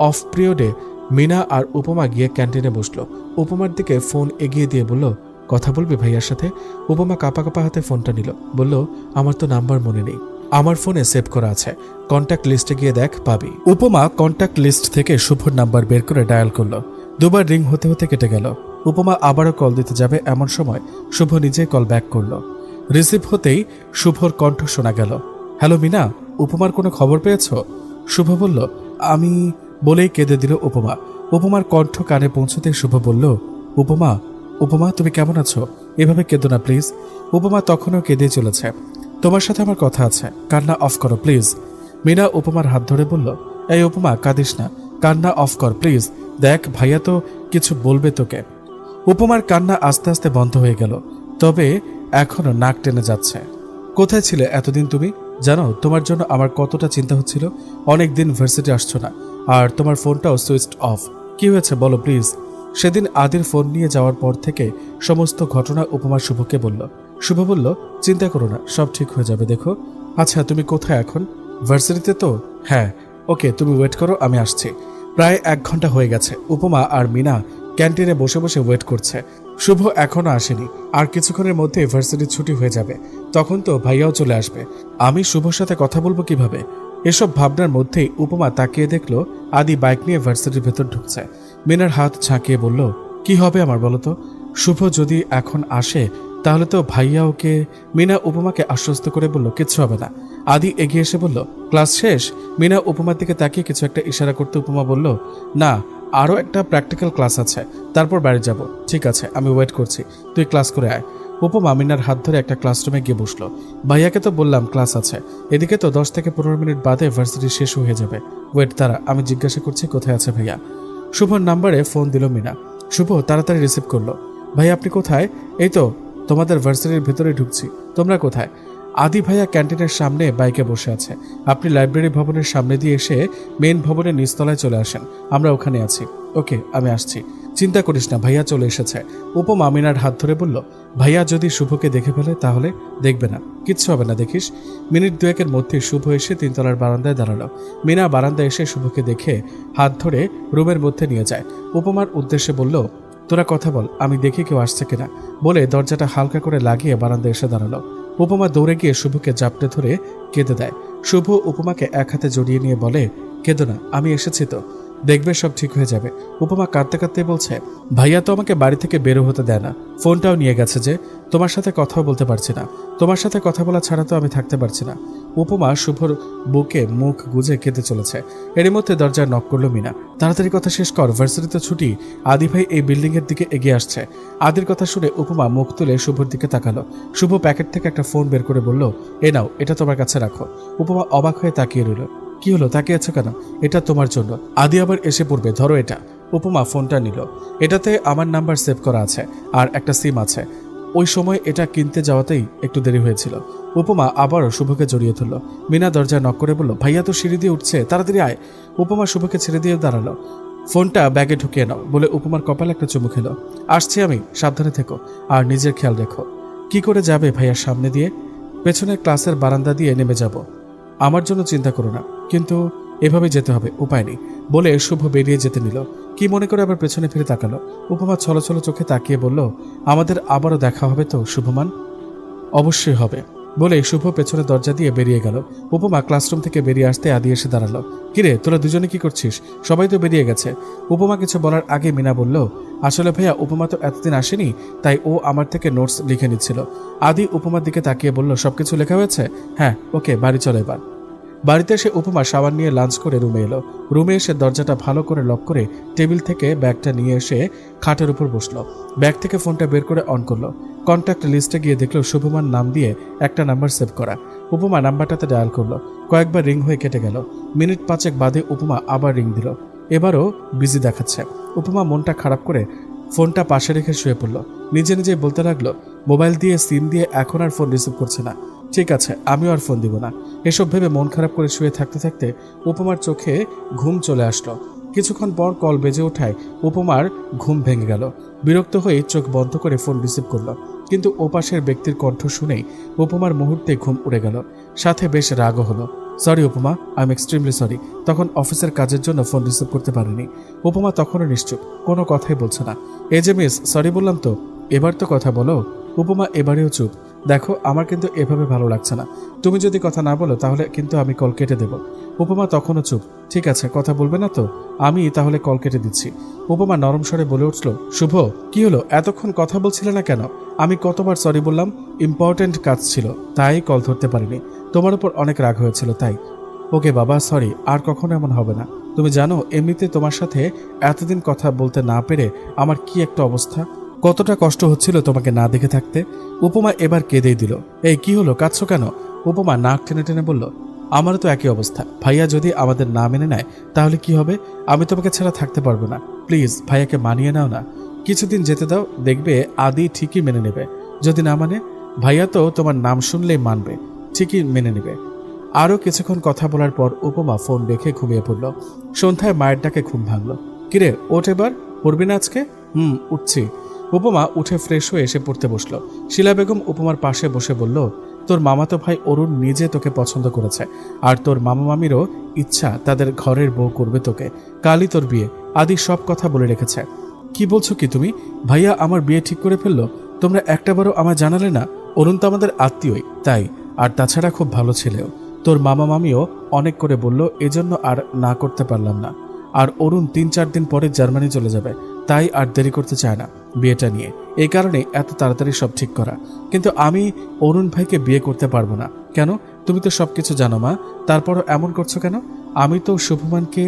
অফ পিরিয়ডে মিনা আর উপমা গিয়ে ক্যান্টিনে বসলো। উপমার দিকে ফোন এগিয়ে দিয়ে বলল, কথা বলবি ভাইয়ার সাথে? উপমা কাঁপা কাঁপা হাতে ফোনটা নিল। বলল, আমার তো নাম্বার মনে নেই। আমার ফোনে সেভ করা আছে, কন্ট্যাক্ট লিস্টে গিয়ে দেখ, পাবি। উপমা কন্ট্যাক্ট লিস্ট থেকে শুভর নাম্বার বের করে ডায়াল করলো। দুবার রিং হতে হতে কেটে গেল। উপমা আবারও কল দিতে যাবে এমন সময় শুভ নিজেই কল ব্যাক করলো। রিসিভ হতেই শুভর কণ্ঠ শোনা গেল। হ্যালো মিনা, উপমার কোনো খবর পেয়েছ? শুভ বলল, আমি, বলেই কেঁদে দিল উপমা। উপমার কণ্ঠ কানে পৌঁছতে শুভ বলল, উপমা, উপমা তুমি কেমন আছো? এভাবে কেঁদো না প্লিজ। উপমা তখনও কেঁদে চলেছে। তোমার সাথে আমার কথা আছে, কান্না অফ করো প্লিজ। মিনা উপমার হাত ধরে বলল, এই উপমা কাঁদিস না, কান্না অফ কর প্লিজ। দেখ ভাইয়া তো কিছু বলবে তোকে। উপমার কান্না আস্তে আস্তে বন্ধ হয়ে গেল, তবে এখনো নাক টেনে যাচ্ছে। কোথায় ছিলে এতদিন তুমি? জানো তোমার জন্য আমার কতটা চিন্তা হচ্ছিল। অনেক দিন ভার্সিটি আসছো না, আর তোমার ফোনটাও সুইচড অফ। কি হয়েছে বলো প্লিজ। সেদিন আদির ফোন নিয়ে যাওয়ার পর থেকে সমস্ত ঘটনা উপমা শুভকে বলল। শুভ বলল, চিন্তা করো না, সব ঠিক হয়ে যাবে। দেখো, আচ্ছা তুমি কোথায় এখন? ভার্সিটিতে তো? হ্যাঁ। ওকে, তুমি ওয়েট করো, আমি আসছি। প্রায় 1 ঘন্টা হয়ে গেছে। উপমা আর মিনা ক্যান্টিনে বসে বসে ওয়েট করছে। শুভ এখনো আসেনি। আর কিছুক্ষণের মধ্যে ভার্সিটির ছুটি হয়ে যাবে, তখন তো ভাইয়াও চলে আসবে। আমি শুভর সাথে কথা বলবো কিভাবে? এসব ভাবনার মধ্যেই উপমা তাকিয়ে দেখলো আদি বাইক নিয়ে ভার্সিটির ভেতর ঢুকছে। মিনার হাত ঝাঁকিয়ে বলল, কি হবে আমার বলো তো? শুভ যদি এখন আসে তাহলে তো ভাইয়া ওকে। মিনা উপমাকে আশ্বস্ত করে বলল, কিচ্ছু হবে না। আদি এগিয়ে এসে বলল, ক্লাস শেষ? মিনা উপমার দিকে তাকিয়ে কিছু একটা ইশারা করতে উপমা বলল, না, আরও একটা প্র্যাকটিক্যাল ক্লাস আছে, তারপর বাড়ি যাব। ঠিক আছে, আমি ওয়েট করছি, তুই ক্লাস করে আয়। উপমা মিনার হাত ধরে একটা ক্লাসরুমে গিয়ে বসলো। ভাইয়াকে তো বললাম ক্লাস আছে, এদিকে তো 10 থেকে 15 মিনিট বাদে ভার্সিটি শেষ হয়ে যাবে। ওয়েট, তারা, আমি জিজ্ঞাসা করছি কোথায় আছে ভাইয়া। শুভর নাম্বারে ফোন দিল মিনা। শুভ তাড়াতাড়ি রিসিভ করলো। ভাই আপনি কোথায়? এই তো তোমাদের ভার্সিটির ভেতরে ঢুকছি। তোমরা কোথায়? আদি ভাইয়া ক্যান্টিনের সামনে বাইকে বসে আছে। আপনি লাইব্রেরি ভবনের সামনে দিয়ে এসে মেন ভবনের নিচতলায় চলে আসেন, আমরা ওখানে আছি। ওকে, আমি আসছি। চিন্তা করিস না, ভাইয়া চলে এসেছে। উপমা মিনার হাত ধরে বলল, ভাইয়া যদি শুভকে দেখে ফেলে তাহলে? দেখবে না, কিচ্ছু হবে না, দেখিস। মিনিট 2-এর মধ্যে শুভ এসে 3 তলার বারান্দায় দাঁড়ালো। মিনা বারান্দায় এসে শুভকে দেখে হাত ধরে রুমের মধ্যে নিয়ে যায়। উপমার উদ্দেশ্যে বলল, তোরা কথা বল, আমি দেখি কেউ আসছে কিনা। বলে দরজাটা হালকা করে লাগিয়ে বারান্দায় এসে দাঁড়ালো। উপমা দৌড়ে গিয়ে শুভকে জাপটে ধরে কেঁদে দেয়। শুভ উপমাকে এক হাতে জড়িয়ে নিয়ে বলে, কেঁদো না, আমি এসেছি তো, দেখবে সব ঠিক হয়ে যাবে। উপমা কাঁদতে কাঁদতে বলছে, ভাইয়া তো আমাকে বাড়ি থেকে বেরো হতে দেয় না, ফোনটাও নিয়ে গেছে যে, তোমার সাথে কথাও বলতে পারছি না, তোমার সাথে কথা বলা ছাড়া তো আমি থাকতে পারছি না। উপমা শুভর বুকে মুখ গুজে কেঁদে চলেছে। এর মধ্যে দরজায় নক করলো মিনা। তাড়াতাড়ি কথা শেষ কর, ভার্সিটিতে ছুটি। আদি ভাই এই বিল্ডিং এর দিকে এগিয়ে আসছে। আদির কথা শুনে উপমা মুখ তুলে শুভর দিকে তাকালো। শুভ প্যাকেট থেকে একটা ফোন বের করে বলল, এ নাও, এটা তোমার কাছে রাখো। উপমা অবাক হয়ে তাকিয়ে রইল। কি হলো, তাকিয়ে আছো কেন? এটা তোমার জন্য, আদি আবার এসে পড়বে, ধরো এটা। উপমা ফোনটা নিল। এটাতে আমার নাম্বার সেভ করা আছে আর একটা সিম আছে। ওই সময় এটা কিনতে যাওয়াতেই একটু দেরি হয়েছিল। উপমা আবারও শুভকে জড়িয়ে ধরল। মিনা দরজায় নক করে বলল, ভাইয়া তো সিঁড়ি দিয়ে উঠছে, তাড়াতাড়ি আয়। উপমা শুভকে ছেড়ে দিয়ে দাঁড়ালো। ফোনটা ব্যাগে ঢুকিয়ে নাও বলে উপমার কপালে একটা চুমু খেলো। আসছি আমি, সাবধানে থেকো আর নিজের খেয়াল রেখো। কি করে যাবে ভাইয়ার সামনে দিয়ে? পেছনে ক্লাসের বারান্দা দিয়ে নেমে যাব। আমার জন্য চিন্তা করো না, কিন্তু এভাবে যেতে হবে, উপায় নেই। বলে শুভ বেরিয়ে যেতে নিল। কি মনে করে আবার পেছনে ফিরে তাকালো। উপমা ছলছল চোখে তাকিয়ে বলল, আমাদের আবারও দেখা হবে তো শুভমান? অবশ্যই হবে। বলে শুভ পেছনে দরজা দিয়ে বেরিয়ে গেল। উপমা ক্লাসরুম থেকে বেরিয়ে আসতে আদি এসে দাঁড়ালো। কিরে, তোরা দুজনে কি করছিস? সবাই তো বেরিয়ে গেছে। উপমা কিছু বলার আগে মিনা বলল, আসলে ভাইয়া উপমা তো এতদিন আসেনি, তাই ও আমার থেকে নোটস লিখে নিচ্ছিল। আদি উপমার দিকে তাকিয়ে বলল, সবকিছু লেখা হয়েছে? হ্যাঁ, ওকে, বাড়ি চলে এবার। বাড়িতে এসে উপমা সাবান নিয়ে লাঞ্চ করে রুমে এলো। রুমে এসে দরজাটা ভালো করে লক করে টেবিল থেকে ব্যাগটা নিয়ে এসে খাটের উপর বসলো। ব্যাগ থেকে ফোনটা বের করে অন করলো। কন্ট্যাক্ট লিস্টে গিয়ে দেখলো শুভমান নাম দিয়ে একটা নাম্বার সেভ করা। উপমা নাম্বারটাতে ডায়াল করলো। কয়েকবার রিং হয়ে কেটে গেল। মিনিট 5 বাদে উপমা আবার রিং দিল। এবারও বিজি দেখাচ্ছে। উপমা মনটা খারাপ করে ফোনটা পাশে রেখে শুয়ে পড়লো। নিজে নিজে বলতে লাগলো, মোবাইল দিয়ে সিম দিয়ে এখন আর ফোন রিসিভ করছে না। ঠিক আছে, আমিও আর ফোন দিব না। এসব ভেবে মন খারাপ করে শুয়ে থাকতে থাকতে উপমার চোখে ঘুম চলে আসলো। কিছুক্ষণ পর কল বেজে ওঠায় উপমার ঘুম ভেঙে গেল। বিরক্ত হয়ে চোখ বন্ধ করে ফোন রিসিভ করলো, কিন্তু ওপাশের ব্যক্তির কণ্ঠ শুনেই উপমার মুহূর্তে ঘুম উড়ে গেল। সাথে বেশ রাগও হলো। সরি উপমা, আই এম এক্সট্রিমলি সরি। তখন অফিসের কাজের জন্য ফোন রিসিভ করতে পারিনি। উপমা তখনও নিশ্চুপ, কোনো কথাই বলছে না। এই যে মিস, সরি বললাম তো, এবার তো কথা বলো। উপমা এবারেও চুপ। দেখো, আমার কিন্তু এভাবে ভালো লাগছে না। তুমি যদি কথা না বলো তাহলে কিন্তু আমি কল কেটে দেব। উপমা তখনও চুপ। ঠিক আছে, কথা বলবে না তো? আমি তাহলে কল কেটে দিচ্ছি। উপমা নরম স্বরে বলে উঠল, শুভ, কি হলো? এতক্ষণ কথা বলছিলে না কেন? আমি কতবার সরি বললাম? ইম্পর্টেন্ট কাজ ছিল, তাই কল ধরতে পারিনি। তোমার উপর অনেক রাগ হয়েছিল তাই। ওকে বাবা, সরি, আর কখনো এমন হবে না। তুমি জানো এমনিতে তোমার সাথে এতদিন কথা বলতে না পেরে আমার কি একটা অবস্থা, কতটা কষ্ট হচ্ছিল তোমাকে না দেখে থাকতে। উপমা এবার কেঁদেই দিল। এই কি হলো, কাঁদছো কেন? উপমা নাক টেনে টেনে বলল, আমারও তো একই অবস্থা। ভাইয়া যদি আমাদের না মেনে নেয় তাহলে কি হবে? আমি তোমাকে ছাড়া থাকতে পারবো না। প্লিজ ভাইয়াকে মানিয়ে নাও না, কিছুদিন যেতে দাও, দেখবে আদি ঠিকই মেনে নেবে। যদি না মানে? ভাইয়া তো তোমার নাম শুনলেই মানবে, ঠিকই মেনে নেবে। আরও কিছুক্ষণ কথা বলার পর উপমা ফোন রেখে ঘুমিয়ে পড়ল। সন্ধ্যায় মায়ের ডাকে ঘুম ভাঙল। কিরে, ওঠ এবার, পড়বি না আজকে? উঠছি। উপমা উঠে ফ্রেশ হয়ে এসে পড়তে বসল। শিলা বেগম উপমার পাশে বসে বলল, তোর মামাতো ভাই অরুণ নিজে তোকে পছন্দ করেছে, আর তোর মামা মামিরও ইচ্ছা তাদের ঘরের বউ করবে তোকে। কালই তোর বিয়ে, আদি সব কথা বলে রেখেছে। কি বলছো কি তুমি? ভাইয়া আমার বিয়ে ঠিক করে ফেললো? তোমরা একটাবারও আমায় জানালে না? অরুণ তো আমাদের আত্মীয়ই, তাই। আর তাছাড়া খুব ভালো ছেলেও। তোর মামা মামিও অনেক করে বলল, এজন্য আর না করতে পারলাম না। আর অরুণ 3-4 দিন পরে জার্মানি চলে যাবে, তাই আর দেরি করতে চায় না বিয়েটা নিয়ে। এই কারণে এত তাড়াতাড়ি সব ঠিক করা। কিন্তু আমি অরুণ ভাইকে বিয়ে করতে পারবো না। কেন? তুমি তো সবকিছু জানো মা, তারপরও এমন করছো কেন? আমি তো শুভমানকে,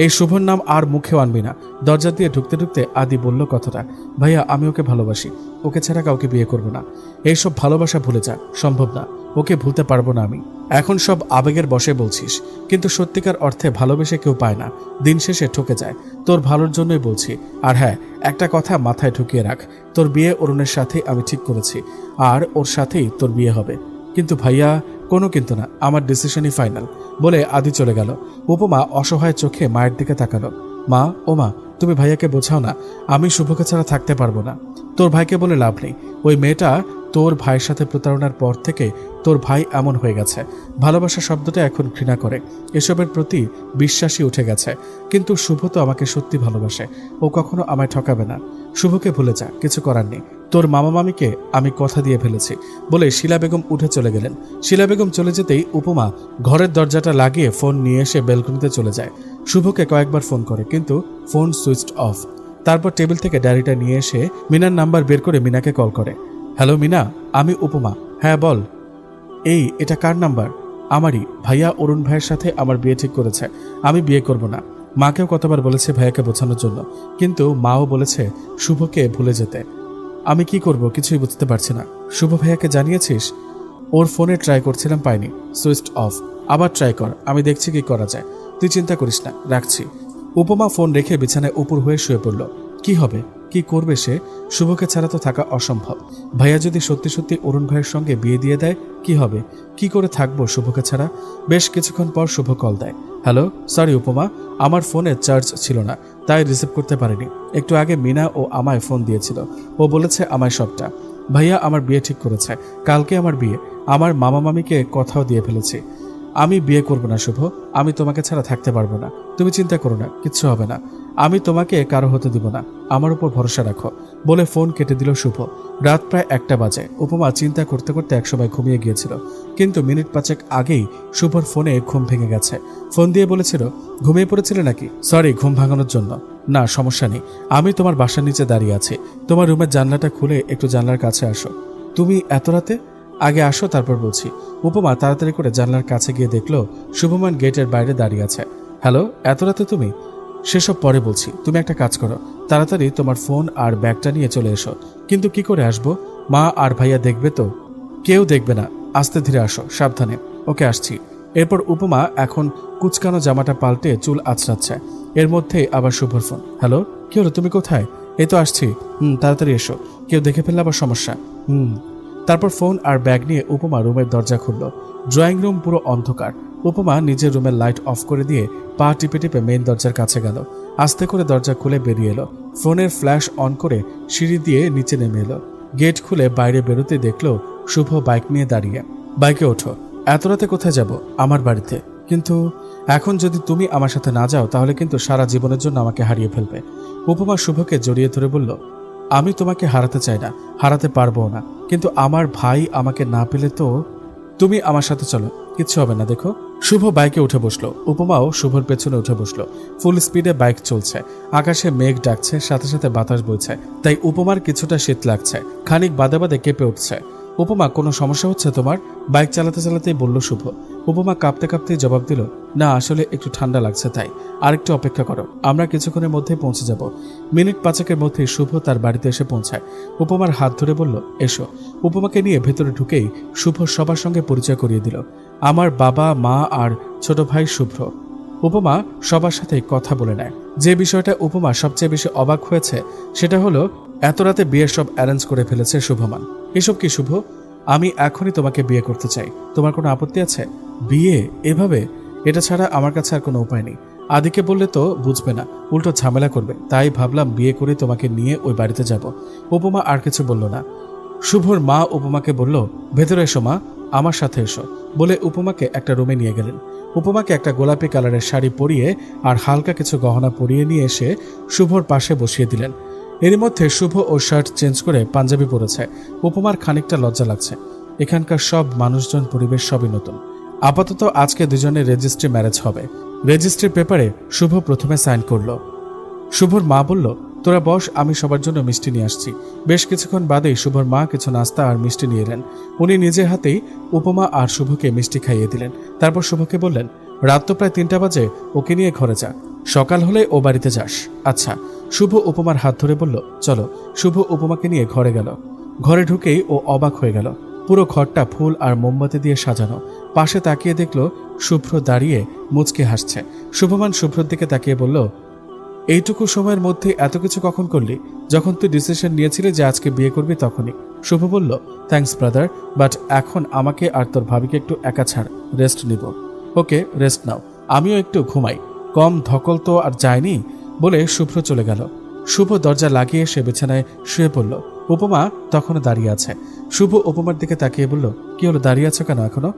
এই শুভর নাম আর মুখেও আনবি না। দরজা দিয়ে ঢুকতে ঢুকতে আদি বলল কথাটা, ভাইয়া আমি ওকে ভালোবাসি, ওকে ছাড়া কাউকে বিয়ে করব না। এইসব ভালোবাসা ভুলে যা, সম্ভব না, ওকে ভুলতে পারবো না আমি। এখন সব আবেগের বশে বলছিস, কিন্তু সত্যিকার অর্থে ভালোবেসে কেউ পায় না, দিন শেষে ঠকে যায়। তোর ভালোর জন্যই বলছি। আর হ্যাঁ, একটা কথা মাথায় ঢুকিয়ে রাখ, তোর বিয়ে অরুণের সাথেই আমি ঠিক করেছি, আর ওর সাথেই তোর বিয়ে হবে। কিন্তু ভাইয়া, কোনো কিন্তু না, আমার ডিসিশনই ফাইনাল, বলে আদি চলে গেল। উপমা অসহায় চোখে মায়ের দিকে তাকালো। মা, ও মা, তুমি ভাইয়াকে বোঝাও না, আমি শুভকে ছাড়া থাকতে পারবো না। তোর ভাইকে বলে লাভ নেই। ওই মেয়েটা তোর ভাইয়ের সাথে প্রতারণার পর থেকে তোর ভাই এমন হয়ে গেছে। ভালোবাসা শব্দটা এখন ঘৃণা করে, এসবের প্রতি বিশ্বাসই উঠে গেছে। কিন্তু শুভ তো আমাকে সত্যি ভালোবাসে, ও কখনো আমায় ঠকাবে না। শুভকে ভুলে যা, কিছু করার নেই। তোর মামা মামিকে আমি কথা দিয়ে ফেলেছি, বলে শিলা বেগম উঠে চলে গেলেন। শিলা বেগম চলে যেতেই উপমা ঘরের দরজাটা লাগিয়ে ফোন নিয়ে এসে ব্যালকনিতে চলে যায়। শুভকে কয়েকবার ফোন করে, কিন্তু ফোন সুইচড অফ। তারপর টেবিল থেকে ডায়েরিটা নিয়ে এসে মিনার নাম্বার বের করে মিনাকে কল করে। হ্যালো মিনা, আমি উপমা। হ্যাঁ বল। এই, এটা কার নাম্বার? আমারই। ভাইয়া অরুণ ভাইয়ের সাথে আমার বিয়ে ঠিক করেছে, আমি বিয়ে করব না। মাকেও কতবার বলেছে ভাইয়াকে বোঝানোর জন্য, কিন্তু মাও বলেছে শুভকে ভুলে যেতে। আমি কি করব কিছুই বুঝতে পারছি না। শুভ ভাইয়াকে জানিয়েছিস? ওর ফোনে ট্রাই করছিলাম, পাইনি, সুইচড অফ। আবার ট্রাই কর, আমি দেখছি কি করা যায়। তুই চিন্তা করিস না, রাখছি। উপমা ফোন রেখে বিছানায় উপর হয়ে শুয়ে পড়ল। কি হবে, কি করবে সে? শুভকে ছাড়া তো থাকা অসম্ভব। ভাইয়া যদি সত্যি সত্যি অরুণ ভাইয়ের সঙ্গে বিয়ে দিয়ে দেয়, কি হবে? কি করে থাকবো শুভকে ছাড়া? বেশ কিছুক্ষণ পর শুভ কল দেয়। হ্যালো, সরি উপমা, আমার ফোনে চার্জ ছিল না, তাই রিসিভ করতে পারিনি। একটু আগে মিনা ও আমায় ফোন দিয়েছিল, ও বলেছে আমায় সবটা। ভাইয়া আমার বিয়ে ঠিক করেছে, কালকে আমার বিয়ে। আমার মামা মামিকে কথাও দিয়ে ফেলেছি। আমি বিয়ে করব না শুভ, আমি তোমাকে ছাড়া থাকতে পারবো না। তুমি চিন্তা করো না, কিচ্ছু হবে না। আমি তোমাকে কারো হতে দিব না, আমার উপর ভরসা রাখো। বলে ফোন কেটে দিল শুভ। রাত প্রায় 1টা বাজে। উপমা চিন্তা করতে করতে একসময় ঘুমিয়ে গিয়েছিল, কিন্তু মিনিট 5 আগেই শুভর ফোনে ঘুম ভেঙে গেছে। ফোন দিয়ে বলেছিল, ঘুমিয়ে পড়েছিলে নাকি? সরি ঘুম ভাঙানোর জন্য। না সমস্যা নেই, আমি তোমার বাসার নিচে দাঁড়িয়ে আছি, তোমার রুমের জানলাটা খুলে একটু জানলার কাছে আসো। তুমি এত রাতে? আগে আসো তারপর বলছি। উপমা তাড়াতাড়ি করে জানলার কাছে গিয়ে দেখলো শুভমান গেটের বাইরে দাঁড়িয়ে আছে। হ্যালো, এত রাতে তুমি? সেসব পরে বলছি, তুমি একটা কাজ করো, তাড়াতাড়ি তোমার ফোন আর ব্যাগটা নিয়ে চলে এসো। কিন্তু কি করে আসবো? মা আর ভাইয়া দেখবে তো? কেউ দেখবে না, আস্তে ধীরে আসো, সাবধানে। ওকে আসছি। এরপর উপমা এখন কুচকানো জামাটা পাল্টে চুল আঁচড়াচ্ছে। এর মধ্যে আবার শুভর ফোন। হ্যালো, কি হলো, তুমি কোথায়? এই তো আসছি। তাড়াতাড়ি এসো, কেউ দেখে ফেললে আবার সমস্যা। তারপর ফোন আর ব্যাগ নিয়ে উপমা রুমের দরজা খুলল। ড্রয়িং রুম পুরো অন্ধকার। উপমা নিজের রুমের লাইট অফ করে দিয়ে পা টিপে টিপে মেইন দরজার কাছে গেল। আস্তে করে দরজা খুলে বেরিয়ে এলো। ফোনের ফ্ল্যাশ অন করে সিঁড়ি দিয়ে নিচে নেমে এলো। গেট খুলে বাইরে বেরোতে দেখলো শুভ বাইক নিয়ে দাঁড়িয়ে। বাইকে ওঠো। এত রাতে কোথায় যাব? আমার বাড়িতে। কিন্তু এখন যদি তুমি আমার সাথে না যাও তাহলে কিন্তু সারা জীবনের জন্য আমাকে হারিয়ে ফেলবে। উপমা শুভকে জড়িয়ে ধরে বলল, আমি তোমাকে হারাতে চাই না, হারাতে পারবো না, কিন্তু আমার ভাই আমাকে না পেলে তো। তুমি আমার সাথে চলো, কিচ্ছু হবে না, দেখো। শুভ বাইকে উঠে বসলো। উপমাও শুভর পেছনে উঠে বসলো। ফুল স্পিডে বাইক চলছে। আকাশে মেঘ ডাকছে, সাথে সাথে বাতাস বইছে, তাই উপমার কিছুটা শীত লাগছে। খানিক বাদে বাদে কেঁপে উঠছে। উপমা, কোনো সমস্যা হচ্ছে তোমার? বাইক চালাতে চালাতেই বলল শুভ। উপমা কাঁপতে কাঁপতেই জবাব দিল, না আসলে একটু ঠান্ডা লাগছে তাই। আর একটু অপেক্ষা করো, আমরা কিছুক্ষণের মধ্যে পৌঁছে যাব। মিনিট 5 মধ্যে শুভ তার বাড়িতে এসে পৌঁছায়। উপমার হাত ধরে বলল, এসো। উপমাকে নিয়ে ভেতরে ঢুকেই শুভ সবার সঙ্গে পরিচয় করিয়ে দিল। আমার বাবা, মা আর ছোট ভাই শুভ্র। উপমা সবার সাথে কথা বলে নেয়। যে বিষয়টা উপমা সবচেয়ে বেশি অবাক হয়েছে সেটা হলো এত রাতে বিয়ের সব অ্যারেঞ্জ করে ফেলেছে শুভমান। এসব কি শুভ? আমি এখনই তোমাকে বিয়ে করতে চাই, তোমার কোনো আপত্তি আছে? বিয়ে এভাবে? এটা ছাড়া আমার কাছে আর কোনো উপায় নেই। আদিকে বললে তো বুঝবে না, উল্টো ঝামেলা করবে, তাই ভাবলাম বিয়ে করে তোমাকে নিয়ে ওই বাড়িতে যাব। উপমা আর কিছু বলল না। শুভর মা উপমাকে বলল, ভেতরে এসো মা, আমার সাথে এসো, বলে উপমাকে একটা রুমে নিয়ে গেলেন। উপমাকে একটা গোলাপি কালারের শাড়ি পরিয়ে আর হালকা কিছু গহনা পরিয়ে নিয়ে এসে শুভর পাশে বসিয়ে দিলেন। এরই মধ্যে শুভ ও শার্ট চেঞ্জ করে পাঞ্জাবি পরেছে। উপমার খানিকটা লজ্জা লাগছে। এখানকার সব মানুষজন, পরিবেশ সবই নতুন। আপাতত আজকে দুজনের রেজিস্ট্রি ম্যারেজ হবে। রেজিস্ট্রির পেপারে শুভ প্রথমে সাইন করলো। শুভর মা বলল, তোরা বস, আমি সবার জন্য মিষ্টি নিয়ে আসছি। বেশ কিছুক্ষণ বাদেই শুভর মা কিছু নাস্তা আর মিষ্টি নিয়ে এলেন। উনি নিজের হাতেই উপমা আর শুভকে মিষ্টি খাইয়ে দিলেন। তারপর শুভকে বললেন, রাত তো প্রায় 3টা বাজে, ওকে নিয়ে ঘরে যা, সকাল হলে ও বাড়িতে যাস। আচ্ছা। শুভ উপমার হাত ধরে বলল, চলো। শুভ উপমাকে নিয়ে ঘরে গেল। ঘরে ঢুকেই ও অবাক হয়ে গেল। পুরো ঘরটা ফুল আর মোমবাতি দিয়ে সাজানো। পাশে তাকিয়ে দেখলো শুভ্র দাঁড়িয়ে মুচকে হাসছে। শুভমান শুভ্রর দিকে তাকিয়ে বলল, এইটুকু সময়ের মধ্যে এত কিছু কখন করলি? যখন তুই ডিসিশন নিয়েছিলি যে আজকে বিয়ে করবি তখনই। শুভ বলল, থ্যাঙ্কস ব্রাদার, বাট এখন আমাকে আর তোর ভাবিকে একটু একা ছাড়, রেস্ট নিব। ওকে, রেস্ট নাও, আমিও একটু ঘুমাই, কম ধকল তো আর যায়নি, বলে শুভ্র চলে গেল। শুভ দরজা লাগিয়ে সে বিছানায় শুয়ে পড়ল। উপমা তখনও দাঁড়িয়ে আছে। শুভ উপমার দিকে তাকিয়ে বলল, কি হলো, দাঁড়িয়ে আছো কেন এখনো?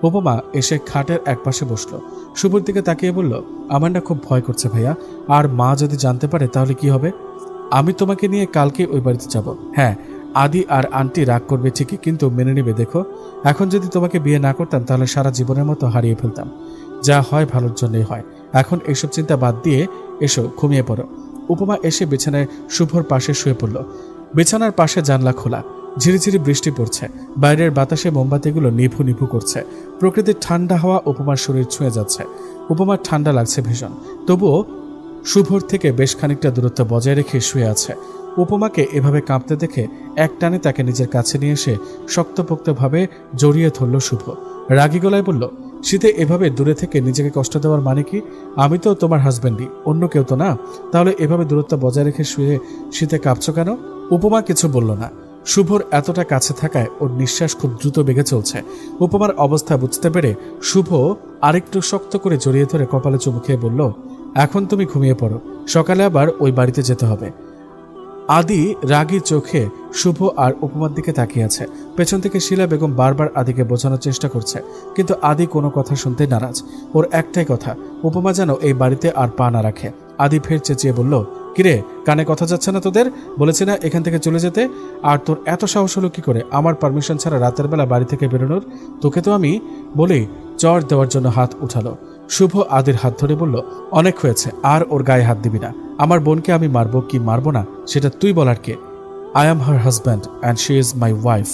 উপমা এসে খাটের একপাশে বসলো। শুভর দিকে তাকিয়ে বলল, আমার না খুব ভয় করছে ভাইয়া, আর মা যদি জানতে পারে তাহলে কি হবে? আমি তোমাকে নিয়ে কালকে ওই বাড়িতে যাব। হ্যাঁ, আদি আর আন্টি রাগ করবে ঠিকই, কিন্তু মেনে নেবে। দেখো, এখন যদি তোমাকে বিয়ে না করতাম তাহলে সারা জীবনের মতো হারিয়ে ফেলতাম। যা হয় ভালোর জন্যই হয়। এখন এইসব চিন্তা বাদ দিয়ে এসো, ঘুমিয়ে পড়ো। উপমা এসে বিছানায় শুভর পাশে শুয়ে পড়ল। বিছানার পাশে জানলা খোলা। ঝিরিঝিরি বৃষ্টি পড়ছে। বাইরের বাতাসে মোমবাতিগুলো নিভু নিভু করছে। প্রকৃতির ঠান্ডা হাওয়া উপমার শরীর ছুঁয়ে যাচ্ছে। উপমার ঠান্ডা লাগছে ভীষণ, তবুও শুভর থেকে বেশ খানিকটা দূরত্ব বজায় রেখে শুয়ে আছে। উপমাকে এভাবে কাঁপতে দেখে একটানে তাকে নিজের কাছে নিয়ে এসে শক্তপোক্তভাবে জড়িয়ে ধরল শুভ। রাগী গলায় বলল, শীতে এভাবে দূরে থেকে নিজেকে কষ্ট দেওয়ার মানে কি? আমি তো তোমার হাজব্যান্ডই, অন্য কেউ তো না। তাহলে এভাবে দূরত্ব বজায় রেখে শুয়ে শীতে কাঁপছো কেন? উপমা কিছু বলল না। শুভর এতটা কাছে থাকায় ওর নিঃশ্বাস খুব দ্রুত বেগে চলছে। উপমার অবস্থা বুঝতে পেরে শুভ আরেকটু শক্ত করে জড়িয়ে ধরে কপালে চুমু খেয়ে বলল, এখন তুমি ঘুমিয়ে পড়ো, সকালে আবার ওই বাড়িতে যেতে হবে। আদি রাগী চোখে শুভ আর উপমার দিকে তাকিয়ে আছে। পেছন থেকে শিলা বেগম বারবার আদিকে বোঝানোর চেষ্টা করছে, কিন্তু আদি কোনো কথা শুনতে নারাজ। ওর একটাই কথা, উপমা যেন এই বাড়িতে আর পা না রাখে। আদি ফের চেঁচিয়ে বলল, কিরে, কানে কথা যাচ্ছে না তোদের? বলেছি না এখান থেকে চলে যেতে। আর তোর এত সাহস হলো কি করে আমার পারমিশন ছাড়া রাতের বেলা বাড়ি থেকে বেরোনোর? তোকে তো আমি বলি। চর দেওয়ার জন্য হাত উঠালো। শুভ আদির হাত ধরে বলল, অনেক হয়েছে, আর ওর গায়ে হাত দিবি না। আমার বোনকে আমি মারবো কি মারবো না সেটা তুই বলার কে? I am her husband and she is my wife.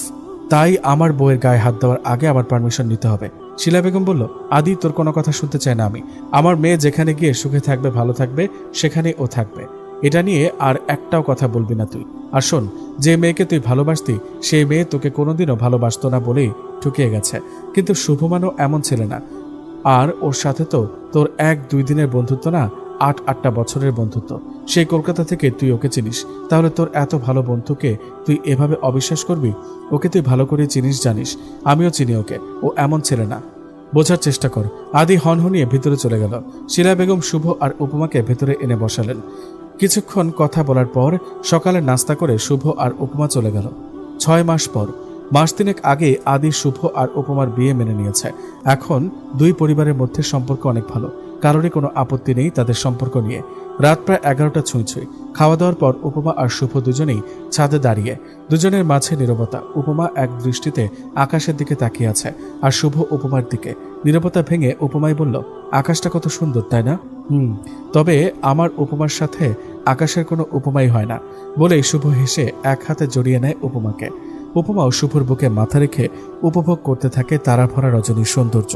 তাই আমার বউয়ের গায়ে হাত দেওয়ার আগে আমার পারমিশন নিতে হবে। শিলা বেগম বলল, আদি তোর কোনো কথা শুনতে চাই না আমি। আমার মেয়ে যেখানে গিয়ে সুখে থাকবে, ভালো থাকবে, সেখানেই ও থাকবে। এটা নিয়ে আর একটাও কথা বলবি না তুই। আর শোন, যে মেয়েকে তুই ভালোবাসতি সেই মেয়ে তোকে কোনোদিনও ভালোবাসতো না বলেই ঠকিয়ে গেছে। কিন্তু শুভমানও এমন ছেলে না। আর ওর সাথে তো তোর 1-2 দিনের বন্ধুত্ব না, 8-8টা বছরের বন্ধুত্ব। সেই কলকাতা থেকে তুই ওকে চিনিস, তাহলে তোর এত ভালো বন্ধুকে তুই এভাবে অবিশ্বাস করবি? ওকে তুই ভালো করে চিনিস, জানিস। আমিও চিনি ওকে, ও এমন ছেলে না। বোঝার চেষ্টা কর। আদি হনহনিয়ে ভিতরে চলে গেল। শিলা বেগম শুভ আর উপমাকে ভেতরে এনে বসালেন। কিছুক্ষণ কথা বলার পর সকালে নাস্তা করে শুভ আর উপমা চলে গেল। 6 মাস পর, মাস 3 আগে আদি শুভ আর উপমার বিয়ে মেনে নিয়েছে। এখন দুই পরিবারের মধ্যে সম্পর্ক অনেক ভালো, কারোরই কোনো আপত্তি নেই তাদের সম্পর্ক নিয়ে। রাত প্রায় 11টা ছুঁই। খাওয়া দাওয়ার পর উপমা আর শুভ দুজনেই ছাদে দাঁড়িয়ে। দুজনের মাঝে নীরবতা। উপমা এক দৃষ্টিতে আকাশের দিকে তাকিয়ে আছে, আর শুভ উপমার দিকে। নীরবতা ভেঙে উপমাই বলল, আকাশটা কত সুন্দর, তাই না? তবে আমার উপমার সাথে আকাশের কোনো উপমাই হয় না, বলেই শুভ হেসে এক হাতে জড়িয়ে নেয় উপমাকে। উপমাও শুভর বুকে মাথা রেখে উপভোগ করতে থাকে তারা ভরা রজনীর সৌন্দর্য।